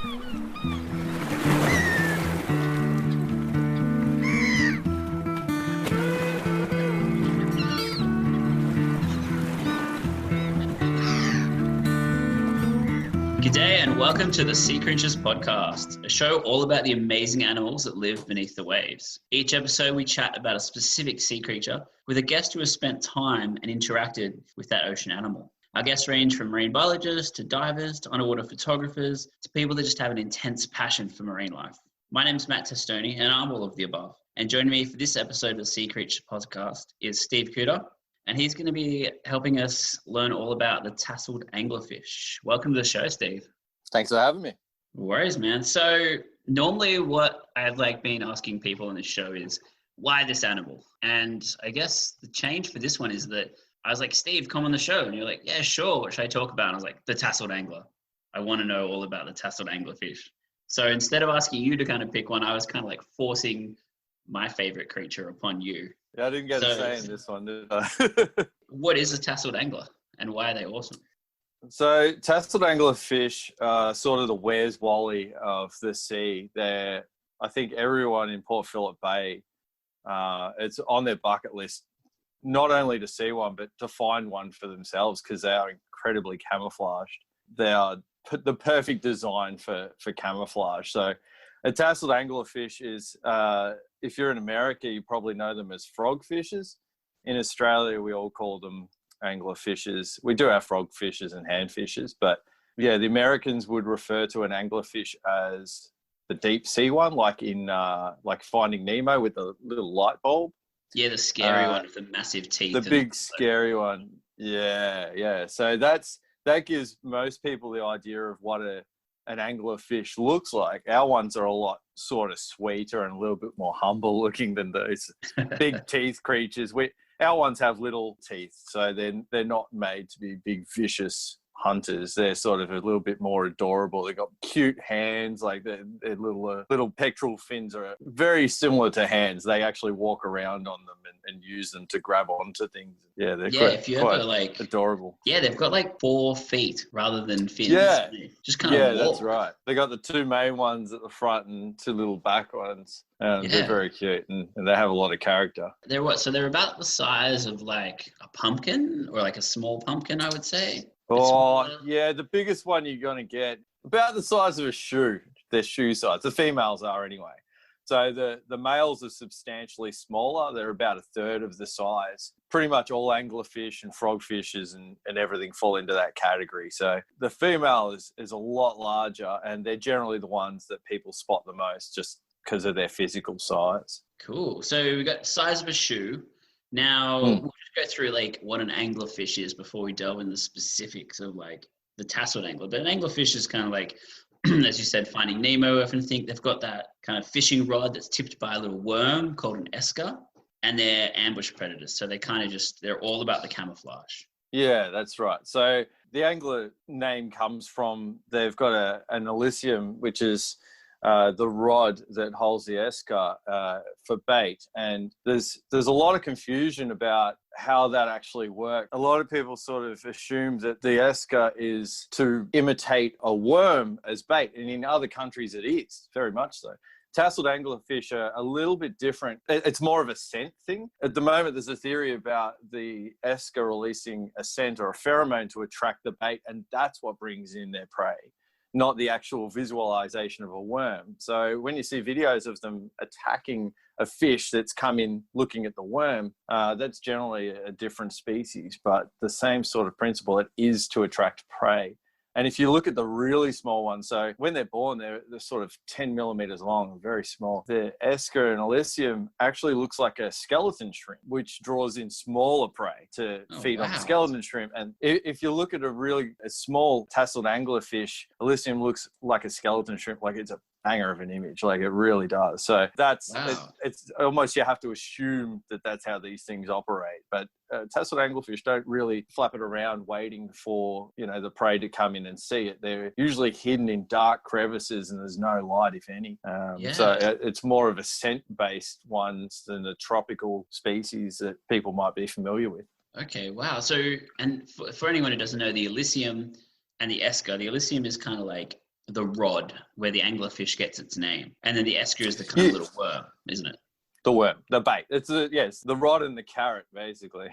G'day and welcome to the Sea Creatures podcast, a show all about the amazing animals that live beneath the waves. Each episode we chat about a specific sea creature with a guest who has spent time and interacted with that ocean animal. Our guests range from marine biologists to divers to underwater photographers to people that just have an intense passion for marine life. My name's Matt Testoni and I'm all of the above. And joining me for this episode of the Sea Creatures podcast is Steve Kuiter, and he's going to be helping us learn all about the Tasseled Anglerfish. Welcome to the show, Steve. Thanks for having me. No worries, man. So normally what I've been asking people on this show is, why this animal? And I guess the change for this one is that I was like, Steve, come on the show. And you're like, yeah, sure. What should I talk about? And I was like, the Tasseled Angler. I want to know all about the Tasseled Anglerfish. So instead of asking you to kind of pick one, I was kind of like forcing my favorite creature upon you. Yeah, I didn't get a say in this one, did I? What is a Tasseled Angler and why are they awesome? So Tasseled Anglerfish are sort of the Where's Wally of the sea. I think everyone in Port Phillip Bay, it's on their bucket list, not only to see one, but to find one for themselves because they are incredibly camouflaged. They are the perfect design for camouflage. So a Tasseled Anglerfish is, if you're in America, you probably know them as frogfishes. In Australia, we all call them anglerfishes. We do have frogfishes and handfishes, but yeah, the Americans would refer to an anglerfish as the deep sea one, like in like Finding Nemo with the little light bulb. Yeah, the scary one with the massive teeth. The big scary one. Yeah. So that gives most people the idea of what an anglerfish looks like. Our ones are a lot sort of sweeter and a little bit more humble looking than those big teeth creatures. Our ones have little teeth, so they're not made to be big vicious hunters. They're sort of a little bit more adorable. They've got cute hands, like their little pectoral fins are very similar to hands. They actually walk around on them and use them to grab onto things. Yeah, they're quite adorable. Yeah, they've got like 4 feet rather than fins. Yeah, just kind of walk. That's right. They got the 2 main ones at the front and 2 little back ones. They're very cute and they have a lot of character. They're what? So they're about the size of like a pumpkin or like a small pumpkin, I would say. Yeah, the biggest one you're going to get, about the size of a shoe, their shoe size. The females are anyway. So the males are substantially smaller. They're about a third of the size. Pretty much all anglerfish and frogfishes and everything fall into that category. So the female is a lot larger and they're generally the ones that people spot the most just because of their physical size. Cool. So we got size of a shoe. Now, we'll just go through like what an anglerfish is before we delve into the specifics of like the tasseled angler. But an anglerfish is kind of like, as you said, Finding Nemo. I often think they've got that kind of fishing rod that's tipped by a little worm called an esker, and they're ambush predators. So they're all about the camouflage. Yeah, that's right. So the angler name comes from, they've got an elysium, which is the rod that holds the esker for bait. And there's a lot of confusion about how that actually works. A lot of people sort of assume that the esker is to imitate a worm as bait. And in other countries it is, very much so. Tasseled anglerfish are a little bit different. It's more of a scent thing. At the moment, there's a theory about the esker releasing a scent or a pheromone to attract the bait, and that's what brings in their prey, not the actual visualization of a worm. So when you see videos of them attacking a fish that's come in looking at the worm, that's generally a different species, but the same sort of principle. It is to attract prey. And if you look at the really small ones, so when they're born, they're sort of 10 millimeters long, very small. The esker and elysium actually looks like a skeleton shrimp, which draws in smaller prey to feed on the skeleton shrimp. And if you look at a small tasseled anglerfish, elysium looks like a skeleton shrimp, like it's a banger of an image, like it really does. So it's almost, you have to assume that that's how these things operate. But tasseled anglerfish don't really flap it around waiting for, the prey to come in and see it. They're usually hidden in dark crevices and there's no light, if any. So it's more of a scent-based ones than the tropical species that people might be familiar with. Okay, wow. So, and for anyone who doesn't know, the elysium and the esker, the elysium is kind of like the rod where the anglerfish gets its name. And then the esker is the kind of little worm, isn't it? The worm, the bait. It's the rod and the carrot, basically.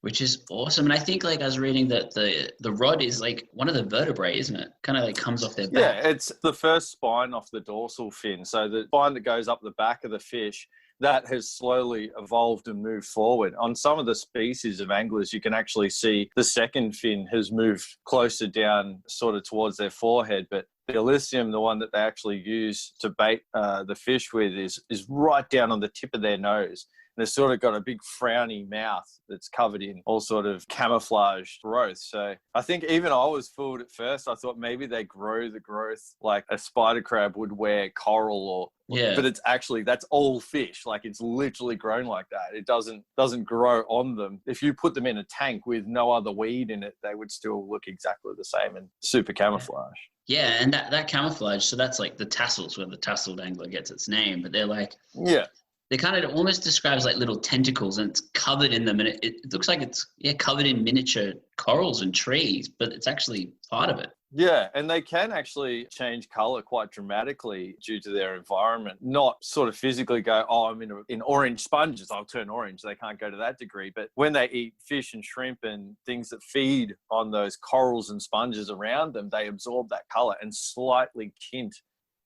Which is awesome. And I think like I was reading that the rod is like one of the vertebrae, isn't it? Kind of like comes off their back. Yeah, it's the first spine off the dorsal fin. So the spine that goes up the back of the fish, that has slowly evolved and moved forward. On some of the species of anglers, you can actually see the second fin has moved closer down sort of towards their forehead. But the Elysium, the one that they actually use to bait the fish with, is right down on the tip of their nose. And they've sort of got a big frowny mouth that's covered in all sort of camouflage growth. So I think even I was fooled at first. I thought maybe they grow the growth like a spider crab would wear coral or Yeah. But it's actually, that's all fish. Like it's literally grown like that. It doesn't grow on them. If you put them in a tank with no other weed in it, they would still look exactly the same and super camouflage. Yeah, and that camouflage, so that's like the tassels where the tasseled angler gets its name, but they're like, yeah, they kind of almost describes like little tentacles, and it's covered in them, and it looks like it's covered in miniature corals and trees, but it's actually part of it. Yeah, and they can actually change color quite dramatically due to their environment. Not sort of physically go, oh, I'm in orange sponges, I'll turn orange. They can't go to that degree. But when they eat fish and shrimp and things that feed on those corals and sponges around them, they absorb that color and slightly tint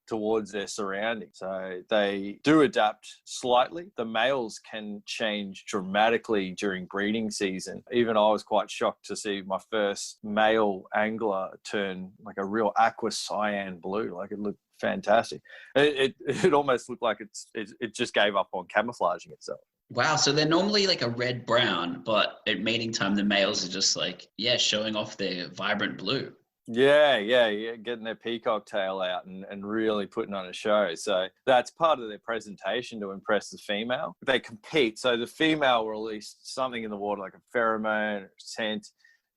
towards their surroundings. So they do adapt slightly. The males can change dramatically during breeding season. Even I was quite shocked to see my first male angler turn like a real aqua cyan blue. Like it looked fantastic. It almost looked like it just gave up on camouflaging itself. Wow, so they're normally like a red-brown, but at mating time, the males are just like, showing off their vibrant blue. Yeah, getting their peacock tail out and really putting on a show. So that's part of their presentation to impress the female. They compete. So the female will release something in the water like a pheromone or scent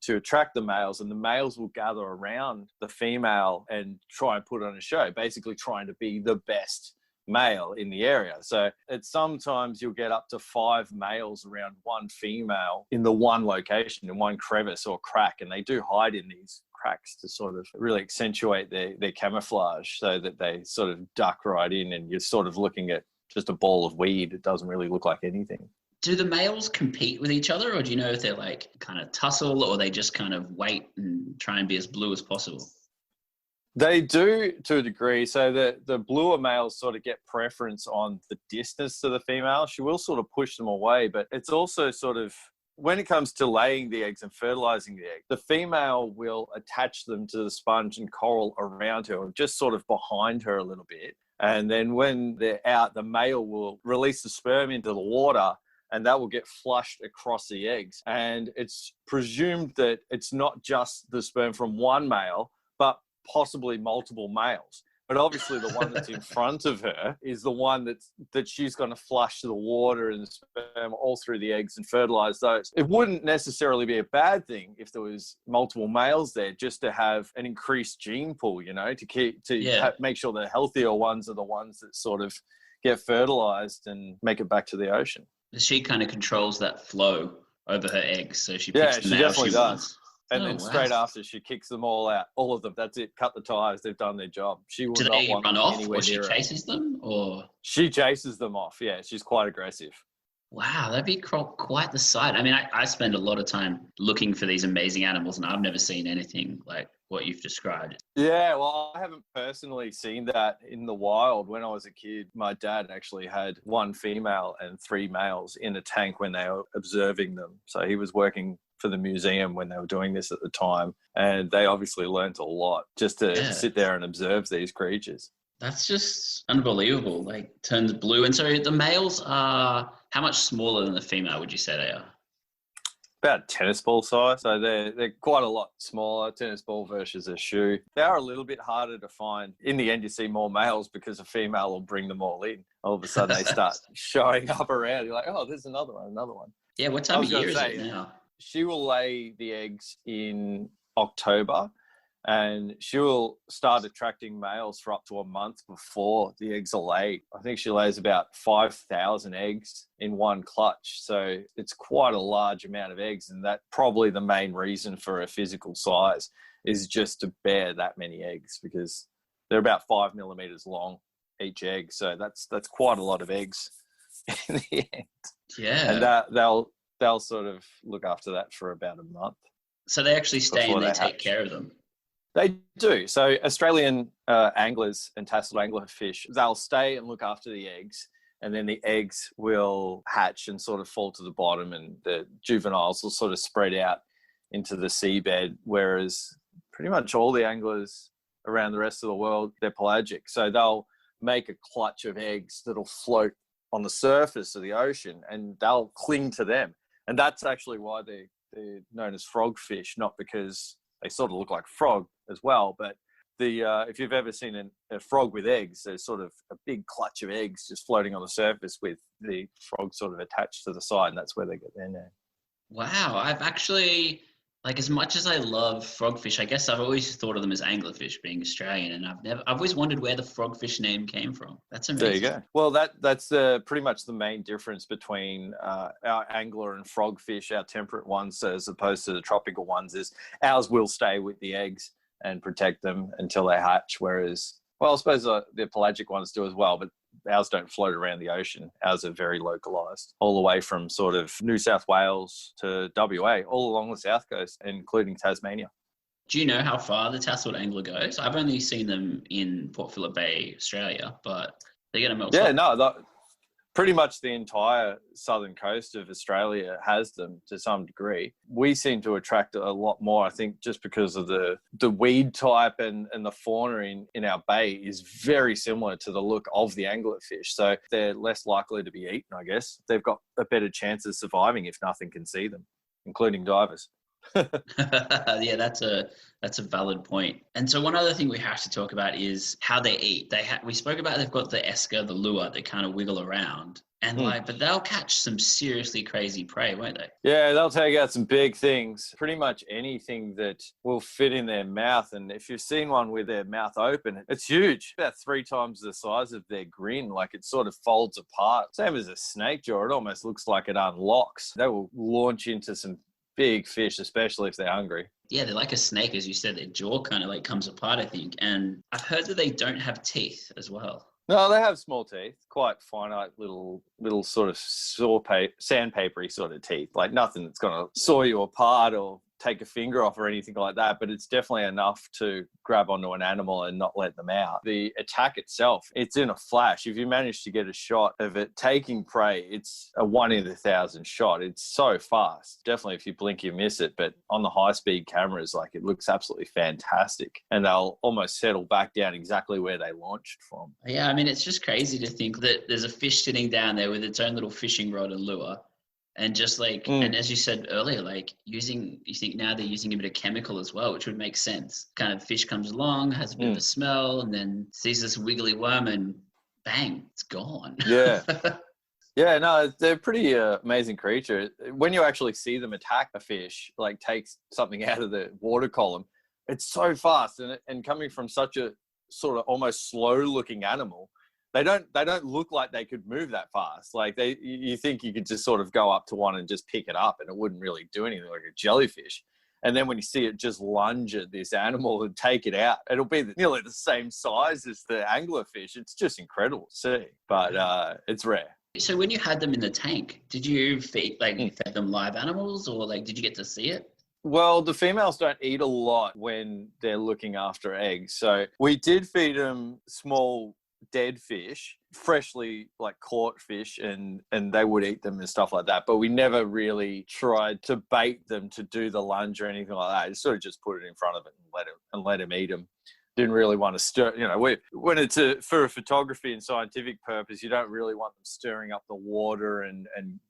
to attract the males, and the males will gather around the female and try and put on a show, basically trying to be the best male in the area. So it's sometimes you'll get up to 5 males around one female in the one location, in one crevice or crack, and they do hide in these cracks to sort of really accentuate their camouflage so that they sort of duck right in and you're sort of looking at just a ball of weed. It doesn't really look like anything. Do the males compete with each other, or do you know if they're like kind of tussle, or they just kind of wait and try and be as blue as possible? They do to a degree. So the bluer males sort of get preference on the distance to the female. She will sort of push them away, but it's also sort of, when it comes to laying the eggs and fertilizing the egg, the female will attach them to the sponge and coral around her, or just sort of behind her a little bit. And then when they're out, the male will release the sperm into the water, and that will get flushed across the eggs. And it's presumed that it's not just the sperm from one male, but possibly multiple males. But obviously the one that's in front of her is the one that she's going to flush the water and the sperm all through the eggs and fertilize those. It wouldn't necessarily be a bad thing if there was multiple males there, just to have an increased gene pool, you know, make sure the healthier ones are the ones that sort of get fertilized and make it back to the ocean. She kind of controls that flow over her eggs, so she picks them she out definitely she does. wants. And then straight after, she kicks them all out. All of them. That's it. Cut the ties. They've done their job. She will Do not they want run them off, anywhere or she near her. chases them, or? She chases them off. Yeah, she's quite aggressive. Wow, that'd be quite the sight. I mean, I spend a lot of time looking for these amazing animals, and I've never seen anything like what you've described. Yeah, well, I haven't personally seen that in the wild. When I was a kid, my dad actually had 1 female and 3 males in a tank when they were observing them. So he was working for the museum when they were doing this at the time, and they obviously learnt a lot just to sit there and observe these creatures. That's just unbelievable. Like, turns blue. And so the males are how much smaller than the female would you say they are? About tennis ball size. So they're quite a lot smaller, tennis ball versus a shoe. They are a little bit harder to find. In the end, you see more males because a female will bring them all in. All of a sudden, they start showing up around. You're like, oh, there's another one. Yeah, what time of year is it now? She will lay the eggs in October, and she will start attracting males for up to a month before the eggs are laid. I think she lays about 5,000 eggs in one clutch. So it's quite a large amount of eggs, and that's probably the main reason for her physical size is just to bear that many eggs, because They're about 5 millimeters long each egg, so that's quite a lot of eggs in the end. Yeah. And they'll sort of look after that for about a month. So they actually stay and they take care of them. They do. So Australian anglers and tasseled anglerfish, they'll stay and look after the eggs, and then the eggs will hatch and sort of fall to the bottom, and the juveniles will sort of spread out into the seabed, whereas pretty much all the anglers around the rest of the world, they're pelagic. So they'll make a clutch of eggs that'll float on the surface of the ocean, and they'll cling to them. And that's actually why they're known as frogfish, not because they sort of look like frog as well, but if you've ever seen a frog with eggs, there's sort of a big clutch of eggs just floating on the surface with the frog sort of attached to the side, and that's where they get their name. Wow, I've actually, like, as much as I love frogfish, I guess I've always thought of them as anglerfish, being Australian, and I've always wondered where the frogfish name came from. That's amazing. There you go. Well, that's pretty much the main difference between our angler and frogfish, our temperate ones, as opposed to the tropical ones, is ours will stay with the eggs and protect them until they hatch, whereas, well, I suppose the pelagic ones do as well, but ours don't float around the ocean. Ours are very localized, all the way from sort of New South Wales to WA, all along the south coast, including Tasmania. Do you know how far the tasseled angler goes? I've only seen them in Port Phillip Bay, Australia, but they get them elsewhere. Yeah, no, pretty much the entire southern coast of Australia has them to some degree. We seem to attract a lot more, I think, just because of the weed type and the fauna in our bay is very similar to the look of the anglerfish. So they're less likely to be eaten, I guess. They've got a better chance of surviving if nothing can see them, including divers. Yeah, that's a valid point. And so one other thing we have to talk about is how they eat. We spoke about they've got the esker, the lure, they kind of wiggle around, and but they'll catch some seriously crazy prey, won't they? Yeah, they'll take out some big things. Pretty much anything that will fit in their mouth. And if you've seen one with their mouth open, it's huge, about 3 times the size of their grin. Like, it sort of folds apart. Same as a snake jaw. It almost looks like it unlocks. They will launch into some big fish, especially if they're hungry. Yeah, they're like a snake, as you said. Their jaw kind of like comes apart, I think. And I've heard that they don't have teeth as well. No, they have small teeth, quite finite little sort of sandpapery sort of teeth, like nothing that's going to saw you apart or take a finger off or anything like that, but it's definitely enough to grab onto an animal and not let them out. The attack itself, it's in a flash. If you manage to get a shot of it taking prey, it's a 1 in 1,000 shot. It's so fast. Definitely if you blink, you miss it, but on the high-speed cameras, like, it looks absolutely fantastic, and they'll almost settle back down exactly where they launched from. Yeah, I mean, it's just crazy to think that there's a fish sitting down there with its own little fishing rod and lure. And just like, and as you said earlier, like you think now they're using a bit of chemical as well, which would make sense. Kind of fish comes along, has a bit of a smell, and then sees this wiggly worm and bang, it's gone. Yeah. Yeah, no, they're pretty amazing creature. When you actually see them attack a fish, like take something out of the water column, it's so fast. And coming from such a sort of almost slow looking animal, they don't look like they could move that fast. Like, you think you could just sort of go up to one and just pick it up and it wouldn't really do anything, like a jellyfish. And then when you see it just lunge at this animal and take it out, it'll be nearly the same size as the anglerfish. It's just incredible to see, but it's rare. So when you had them in the tank, did you fed them live animals, or like did you get to see it? Well, the females don't eat a lot when they're looking after eggs. So we did feed them small dead fish, freshly like caught fish, and they would eat them and stuff like that. But we never really tried to bait them to do the lunge or anything like that. Sort of just put it in front of it and let them eat them. Didn't really want to stir, when it's for a photography and scientific purpose, you don't really want them stirring up the water and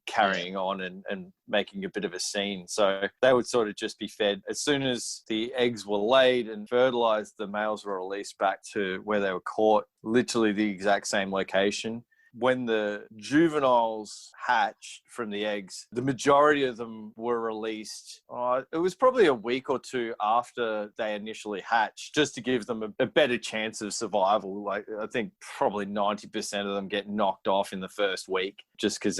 carrying on and making a bit of a scene. So they would sort of just be fed. As soon as the eggs were laid and fertilized, the males were released back to where they were caught, literally the exact same location. When the juveniles hatched from the eggs, the majority of them were released. It was probably a week or 2 after they initially hatched, just to give them a better chance of survival. Like, I think probably 90% of them get knocked off in the first week, just because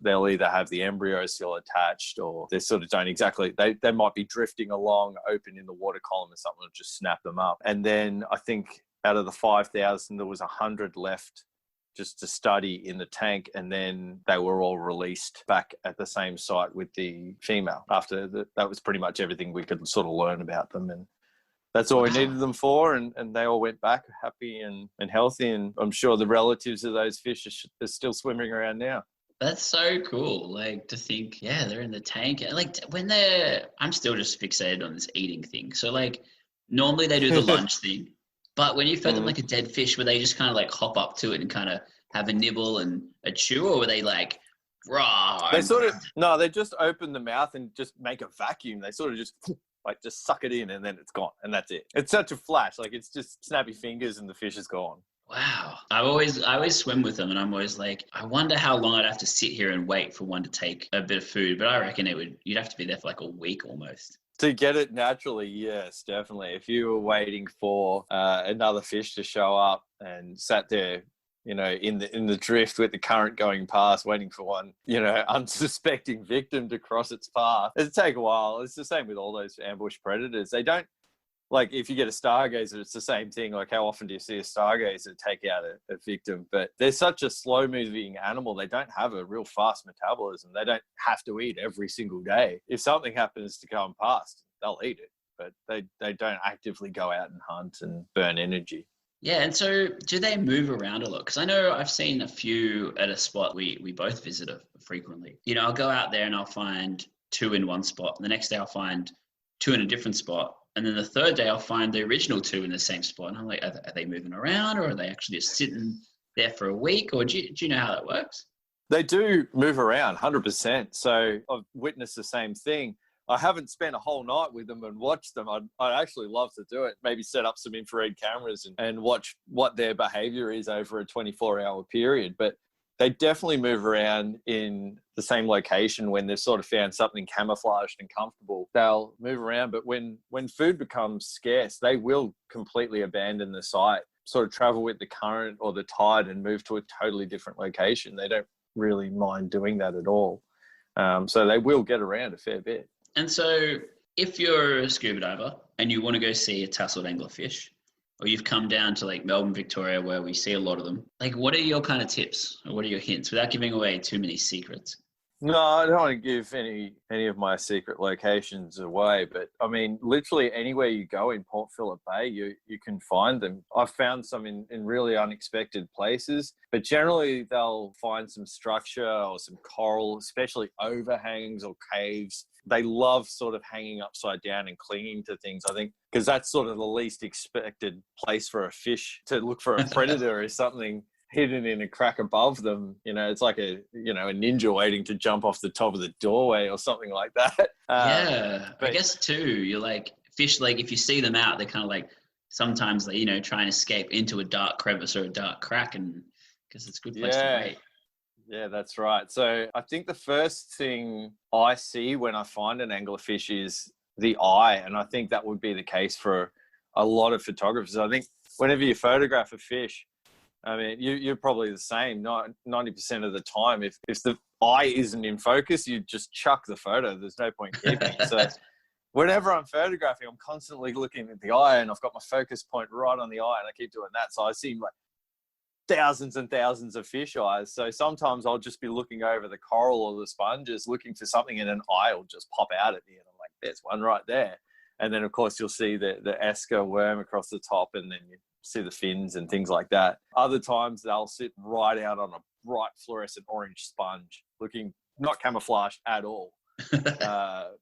they'll either have the embryo still attached, or they sort of don't exactly, they might be drifting along open in the water column or something, will just snap them up. And then I think out of the 5,000, there was 100 left just to study in the tank, and then they were all released back at the same site with the female. After that was pretty much everything we could sort of learn about them, and that's all we needed them for, and they all went back happy and healthy, and I'm sure the relatives of those fish are still swimming around now. That's so cool. Like, to think, yeah, they're in the tank. Like, I'm still just fixated on this eating thing. So, like, normally they do the lunch thing, but when you fed them like a dead fish, were they just kind of like hop up to it and kind of have a nibble and a chew, or were they like, raw? They they just open the mouth and just make a vacuum. They sort of just like just suck it in and then it's gone, and that's it. It's such a flash. Like, it's just snappy fingers and the fish is gone. Wow. I always swim with them, and I'm always like, I wonder how long I'd have to sit here and wait for one to take a bit of food. But I reckon you'd have to be there for like a week almost. To get it naturally, yes, definitely. If you were waiting for another fish to show up and sat there, in the drift with the current going past, waiting for one, unsuspecting victim to cross its path, it'd take a while. It's the same with all those ambush predators. They don't, like, if you get a stargazer, it's the same thing. Like, how often do you see a stargazer take out a victim? But they're such a slow-moving animal. They don't have a real fast metabolism. They don't have to eat every single day. If something happens to come past, they'll eat it. But they don't actively go out and hunt and burn energy. Yeah, and so do they move around a lot? Because I know I've seen a few at a spot we both visit frequently. I'll go out there and I'll find 2 in one spot. And the next day I'll find 2 in a different spot. And then the third day I'll find the original 2 in the same spot. And I'm like, are they moving around, or are they actually just sitting there for a week? Or do you know how that works? They do move around 100%. So I've witnessed the same thing. I haven't spent a whole night with them and watched them. I'd actually love to do it. Maybe set up some infrared cameras and watch what their behavior is over a 24-hour period. But they definitely move around in the same location when they've sort of found something camouflaged and comfortable. They'll move around, but when food becomes scarce, they will completely abandon the site, sort of travel with the current or the tide and move to a totally different location. They don't really mind doing that at all. So they will get around a fair bit. And so if you're a scuba diver and you want to go see a tasseled anglerfish, or you've come down to like Melbourne, Victoria, where we see a lot of them, like, what are your kind of tips, or what are your hints, without giving away too many secrets? No, I don't want to give any of my secret locations away, but I mean, literally anywhere you go in Port Phillip Bay, you can find them. I've found some in really unexpected places, but generally they'll find some structure or some coral, especially overhangs or caves. They love sort of hanging upside down and clinging to things, I think, because that's sort of the least expected place for a fish to look for a predator is something hidden in a crack above them. It's like a ninja waiting to jump off the top of the doorway or something like that. Yeah, but I guess too, you're like, fish, like if you see them out, they're kind of like, sometimes they, try and escape into a dark crevice or a dark crack, and because it's a good place to wait. Yeah, that's right. So I think the first thing I see when I find an anglerfish is the eye. And I think that would be the case for a lot of photographers. I think whenever you photograph a fish, I mean, you're probably the same 90% of the time. If the eye isn't in focus, you just chuck the photo. There's no point keeping it. So whenever I'm photographing, I'm constantly looking at the eye, and I've got my focus point right on the eye, and I keep doing that. So I see like thousands and thousands of fish eyes. So sometimes I'll just be looking over the coral or the sponges, looking for something, and an eye will just pop out at me, and I'm like, there's one right there. And then of course you'll see the esker worm across the top, and then you see the fins and things like that. Other times they'll sit right out on a bright fluorescent orange sponge, looking not camouflaged at all. But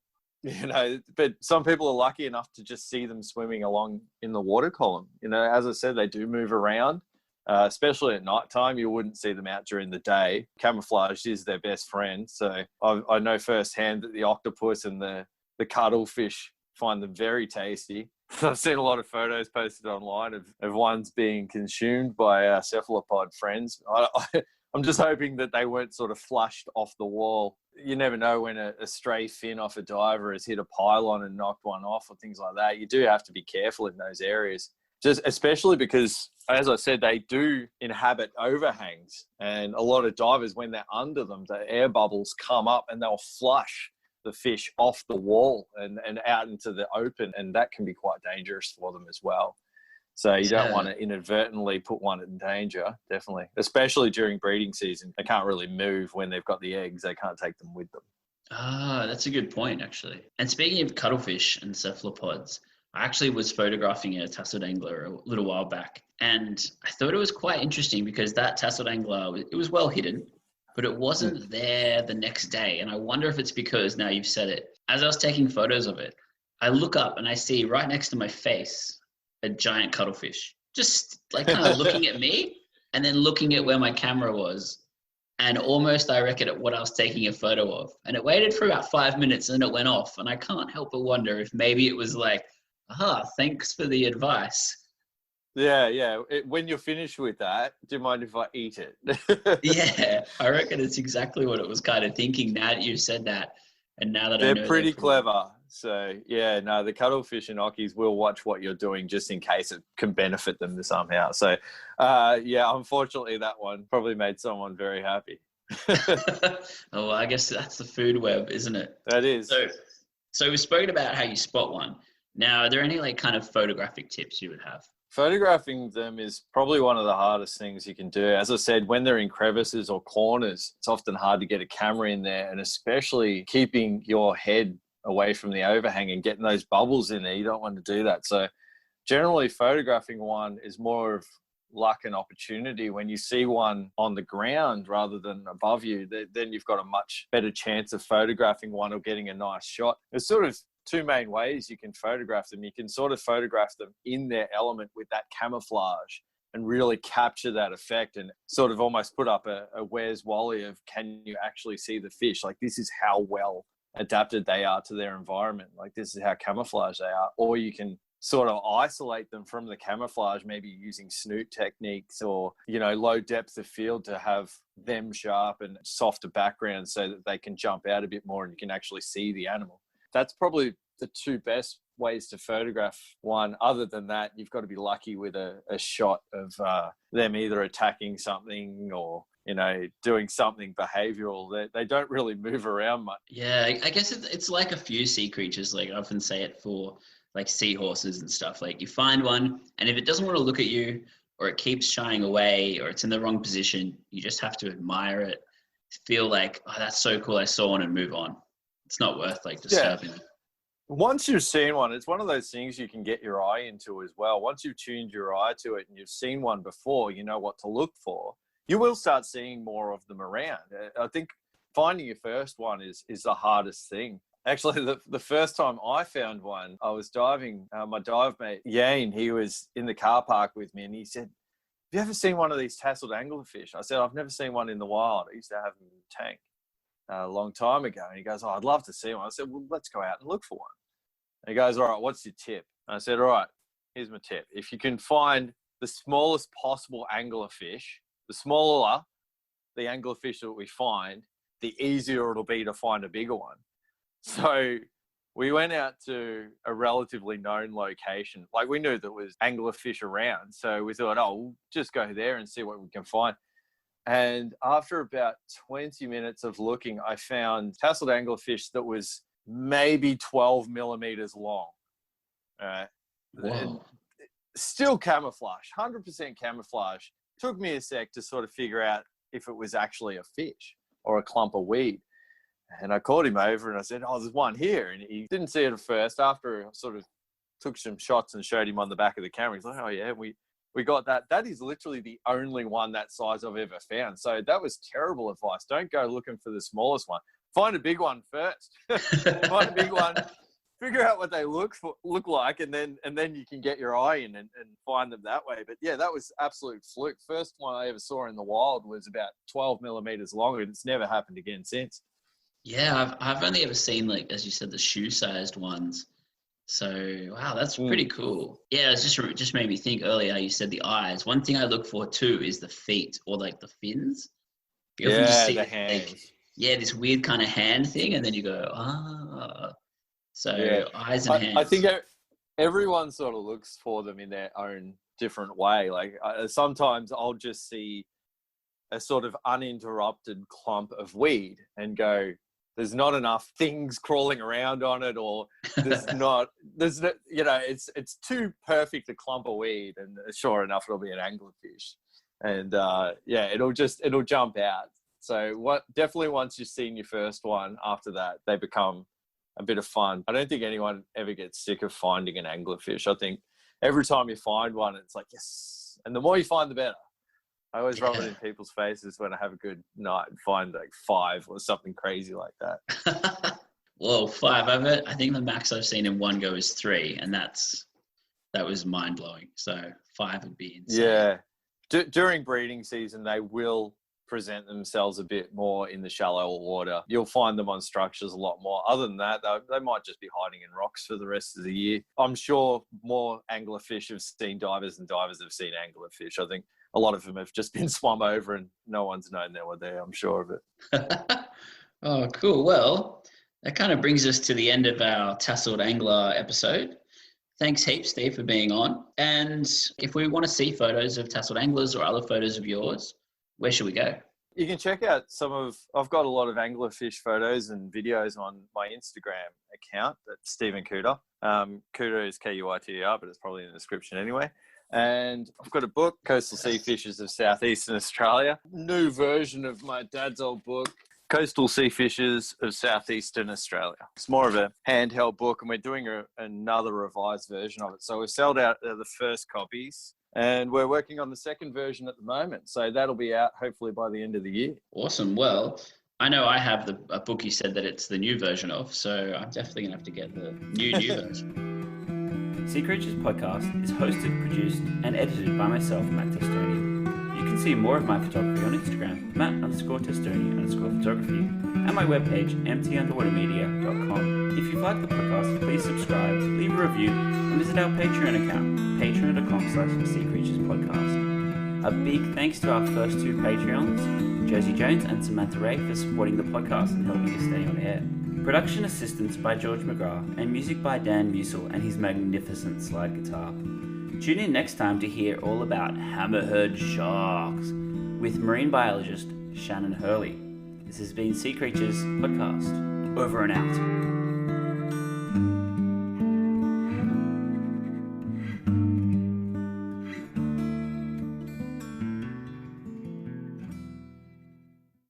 some people are lucky enough to just see them swimming along in the water column. As I said, they do move around. Especially at night time, you wouldn't see them out during the day. Camouflage is their best friend. So I know firsthand that the octopus and the cuttlefish find them very tasty. I've seen a lot of photos posted online of ones being consumed by cephalopod friends. I'm just hoping that they weren't sort of flushed off the wall. You never know when a stray fin off a diver has hit a pylon and knocked one off or things like that. You do have to be careful in those areas. Just especially because, as I said, they do inhabit overhangs, and a lot of divers, when they're under them, the air bubbles come up and they'll flush the fish off the wall and out into the open, and that can be quite dangerous for them as well. So you don't Yeah. want to inadvertently put one in danger, definitely. Especially during breeding season. They can't really move when they've got the eggs. They can't take them with them. Ah, that's a good point, actually. And speaking of cuttlefish and cephalopods, I actually was photographing a tasseled angler a little while back, and I thought it was quite interesting because that tasseled angler, it was well hidden, but it wasn't there the next day. And I wonder if it's because, now you've said it, as I was taking photos of it, I look up and I see right next to my face a giant cuttlefish, just like kind of looking at me and then looking at where my camera was and almost directed at what I was taking a photo of. And it waited for about 5 minutes and then it went off. And I can't help but wonder if maybe it was like, thanks for the advice. Yeah. When you're finished with that, do you mind if I eat it? Yeah, I reckon it's exactly what it was kind of thinking now that you said that. And now that I They're know pretty clever. So, yeah, no, the cuttlefish and ockies will watch what you're doing just in case it can benefit them somehow. So, yeah, unfortunately, that one probably made someone very happy. Oh, well, I guess that's the food web, isn't it? That is. So we've spoken about how you spot one. Now, are there any like kind of photographic tips you would have? Photographing them is probably one of the hardest things you can do. As I said, when they're in crevices or corners, it's often hard to get a camera in there, and especially keeping your head away from the overhang and getting those bubbles in there. You don't want to do that. So generally photographing one is more of luck and opportunity. When you see one on the ground rather than above you, then you've got a much better chance of photographing one or getting a nice shot. There's sort of two main ways you can photograph them. You can sort of photograph them in their element with that camouflage and really capture that effect and sort of almost put up a Where's Wally of, can you actually see the fish? Like, this is how well adapted they are to their environment. Like, this is how camouflage they are. Or you can sort of isolate them from the camouflage, maybe using snoot techniques or, low depth of field to have them sharp and softer backgrounds so that they can jump out a bit more and you can actually see the animal. That's probably the two best ways to photograph one. Other than that, you've got to be lucky with a shot of them either attacking something or, doing something behavioral. They don't really move around much. Yeah, I guess it's like a few sea creatures. Like I often say it for like seahorses and stuff. Like you find one, and if it doesn't want to look at you, or it keeps shying away, or it's in the wrong position, you just have to admire it. Feel like, oh, that's so cool, I saw one, and move on. It's not worth like disturbing it. Once you've seen one, it's one of those things you can get your eye into as well. Once you've tuned your eye to it and you've seen one before, you know what to look for. You will start seeing more of them around. I think finding your first one is the hardest thing. Actually, the first time I found one, I was diving. My dive mate, Yane, he was in the car park with me and he said, have you ever seen one of these tasseled anglerfish? I said, I've never seen one in the wild. I used to have them in the tank a long time ago. And he goes, I'd love to see one. I said, well, let's go out and look for one. And he goes, all right, what's your tip? And I said, all right, here's my tip. If you can find the smallest possible anglerfish, the smaller the anglerfish that we find, the easier it'll be to find a bigger one. So we went out to a relatively known location. Like, we knew there was anglerfish around. So we thought, we'll just go there and see what we can find. And after about 20 minutes of looking, I found tasseled anglerfish that was maybe 12 millimeters long. Whoa. Still camouflage, 100% camouflage. Took me a sec to sort of figure out if it was actually a fish or a clump of weed. And I called him over and I said, there's one here. And he didn't see it at first. After I sort of took some shots and showed him on the back of the camera, he's like, oh yeah, we got that. That is literally the only one that size I've ever found. So that was terrible advice. Don't go looking for the smallest one. Find a big one first. Find a big one. Figure out what they look like, and then you can get your eye in and find them that way. But yeah, that was absolute fluke. First one I ever saw in the wild was about 12 millimeters long, and it's never happened again since. Yeah, I've only ever seen, like, as you said, the shoe-sized ones. So, wow, that's pretty cool. Yeah, it's just made me think earlier, you said the eyes. One thing I look for too is the feet or like the fins. You often just see the hands. Like, this weird kind of hand thing, and then you go, So eyes and hands. I think everyone sort of looks for them in their own different way. Like sometimes I'll just see a sort of uninterrupted clump of weed and go, there's not enough things crawling around on it, or there's no, it's too perfect a clump of weed, and sure enough, it'll be an anglerfish. And it'll jump out. So definitely once you've seen your first one, after that, they become a bit of fun. I don't think anyone ever gets sick of finding an anglerfish. I think every time you find one, it's like, yes. And the more you find, the better. I always rub it in people's faces when I have a good night and find like 5 or something crazy like that. Whoa, 5. I think the max I've seen in one go is 3, and that was mind blowing. So 5 would be insane. Yeah. During breeding season, they will present themselves a bit more in the shallow water. You'll find them on structures a lot more. Other than that, they might just be hiding in rocks for the rest of the year. I'm sure more anglerfish have seen divers than divers have seen anglerfish. I think a lot of them have just been swum over and no one's known they were there. I'm sure of it. Oh, cool. Well, that kind of brings us to the end of our Tasseled Angler episode. Thanks heaps, Steve, for being on. And if we want to see photos of tasseled anglers or other photos of yours, where should we go? You can check out I've got a lot of anglerfish photos and videos on my Instagram account. That's Stephen Kuiter. Kuiter is Kuiter, but it's probably in the description anyway. And I've got a book, Coastal Sea Fishes of Southeastern Australia. New version of my dad's old book, Coastal Sea Fishes of Southeastern Australia. It's more of a handheld book, and we're doing another revised version of it. So we've sold out the first copies, and we're working on the second version at the moment. So that'll be out hopefully by the end of the year. Awesome. Well, I know I have a book you said that it's the new version of, so I'm definitely going to have to get the new version. Sea Creatures Podcast is hosted, produced, and edited by myself, Matt Testoni. You can see more of my photography on Instagram, Matt_Testoni_photography, and my webpage, emptyunderwatermedia.com. If you've liked the podcast, please subscribe, leave a review, and visit our Patreon account, patreon.com/SeaCreaturesPodcast. A big thanks to our first 2 Patreons, Josie Jones and Samantha Ray, for supporting the podcast and helping us stay on air. Production assistance by George McGrath, and music by Dan Musil and his magnificent slide guitar. Tune in next time to hear all about hammerhead sharks with marine biologist Shannon Hurley. This has been Sea Creatures Podcast. Over and out.